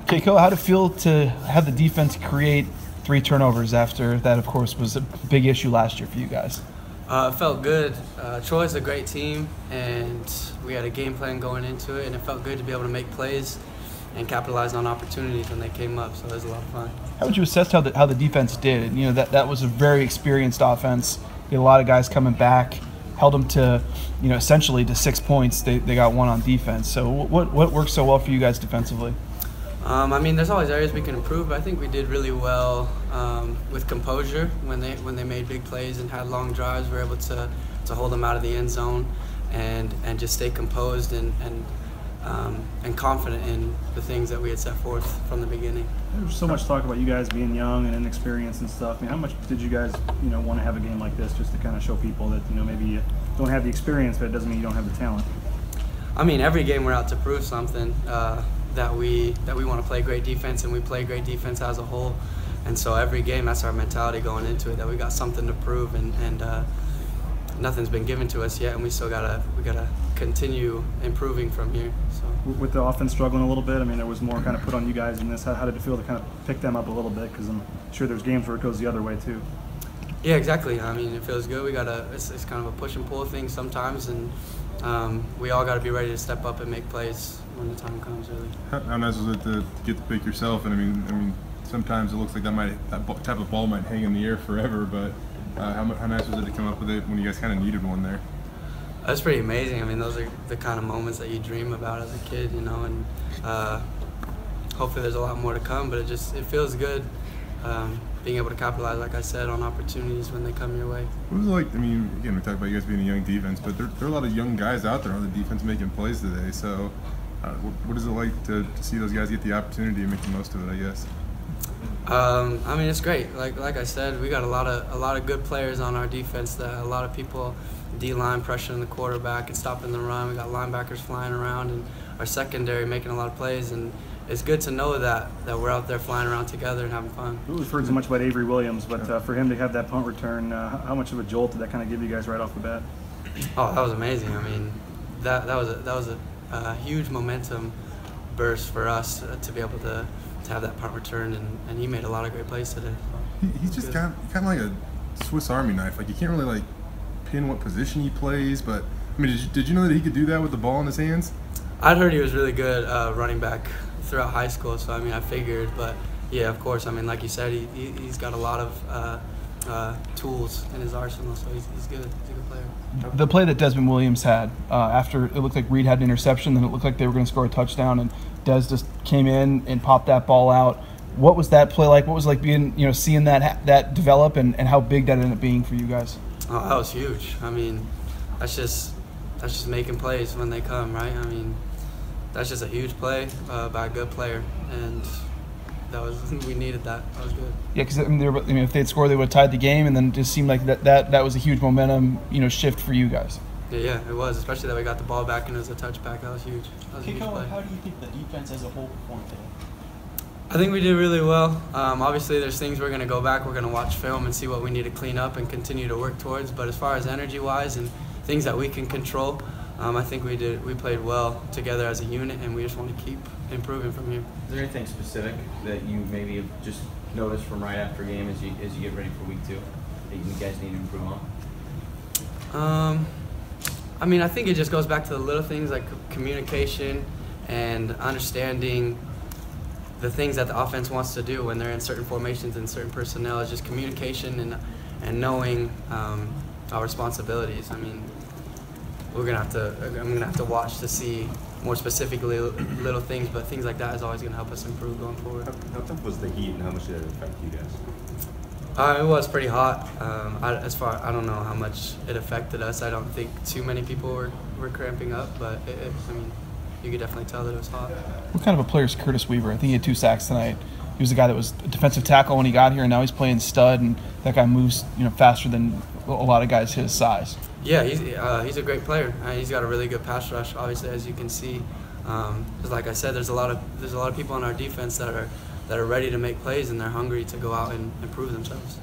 Kekoa, how'd it feel to have the defense create 3 turnovers after that, of course, was a big issue last year for you guys? It felt good. Troy's a great team, and we had a game plan going into it, and it felt good to be able to make plays and capitalize on opportunities when they came up, so it was a lot of fun. How would you assess how the defense did? You know, that was a very experienced offense. You had a lot of guys coming back, held them to, you know, essentially to 6 points. They got 1 on defense. So what worked so well for you guys defensively? I mean, there's always areas we can improve, but I think we did really well with composure when they made big plays and had long drives. We were able to hold them out of the end zone and just stay composed and confident in the things that we had set forth from the beginning. There's so much talk about you guys being young and inexperienced and stuff. I mean, how much did you guys, you know, want to have a game like this just to kind of show people that, you know, maybe you don't have the experience, but it doesn't mean you don't have the talent? I mean, every game we're out to prove something. That we want to play great defense, and we play great defense as a whole. And so every game, that's our mentality going into it, that we got something to prove, and nothing's been given to us yet, and we gotta continue improving from here. So with the offense struggling a little bit, I mean, there was more kind of put on you guys in this. How did it feel to kind of pick them up a little bit? Because I'm sure there's games where it goes the other way too. Yeah, exactly. I mean, it feels good. It's kind of a push and pull thing sometimes, and we all got to be ready to step up and make plays when the time comes. Really. How nice was it to get the pick yourself? And I mean, sometimes it looks like that type of ball might hang in the air forever. But how nice was it to come up with it when you guys kind of needed one there? That's pretty amazing. I mean, those are the kind of moments that you dream about as a kid, you know. And hopefully, there's a lot more to come. But it feels good. Being able to capitalize, like I said, on opportunities when they come your way. What was it like? I mean, again, we talked about you guys being a young defense, but there are a lot of young guys out there on the defense making plays today. So, what is it like to see those guys get the opportunity and make the most of it? I guess. I mean, it's great. Like I said, we got a lot of good players on our defense. That a lot of people D-line pressuring the quarterback and stopping the run. We got linebackers flying around, and our secondary making a lot of plays. And it's good to know that we're out there flying around together and having fun. We've heard so much about Avery Williams, but for him to have that punt return, how much of a jolt did that kind of give you guys right off the bat? Oh, that was amazing. I mean, that was a huge momentum burst for us to be able to have that punt return, and he made a lot of great plays today. He's just kind of like a Swiss Army knife. Like, you can't really like pin what position he plays, but I mean, did you know that he could do that with the ball in his hands? I'd heard he was really good running back throughout high school, so I mean, I figured, but yeah, of course, I mean, like you said, he's got a lot of tools in his arsenal, so he's good. He's a good player. The play that Desmond Williams had after it looked like Reed had an interception, then it looked like they were going to score a touchdown, and Des just came in and popped that ball out. What was that play like? What was it like being, you know, seeing that develop, and how big that ended up being for you guys? Oh, that was huge. I mean, that's just making plays when they come, right? I mean, that's just a huge play by a good player, and we needed that. That was good. Yeah, because I mean, if they'd scored, they would have tied the game, and then it just seemed like that was a huge momentum, you know, shift for you guys. Yeah, it was, especially that we got the ball back and it was a touchback. That was huge. That was a huge play. How do you think the defense as a whole performed today? I think we did really well. Obviously, there's things we're going to go back, we're going to watch film and see what we need to clean up and continue to work towards. But as far as energy-wise and things that we can control, I think we played well together as a unit, and we just want to keep improving from here. Is there anything specific that you maybe have just noticed from right after a game as you get ready for week 2 that you guys need to improve on? I mean, I think it just goes back to the little things like communication and understanding the things that the offense wants to do when they're in certain formations and certain personnel. It's just communication and knowing our responsibilities. I mean, I'm gonna have to watch to see more specifically little things, but things like that is always gonna help us improve going forward. How tough was the heat, and how much did it affect you guys? It was pretty hot. I don't know how much it affected us. I don't think too many people were cramping up, but I mean, you could definitely tell that it was hot. What kind of a player is Curtis Weaver? I think he had 2 sacks tonight. He was a guy that was a defensive tackle when he got here, and now he's playing stud, and that guy moves, you know, faster than a lot of guys his size. Yeah, he's a great player. He's got a really good pass rush, obviously, as you can see. Because like I said, there's a lot of people on our defense that are ready to make plays, and they're hungry to go out and improve themselves.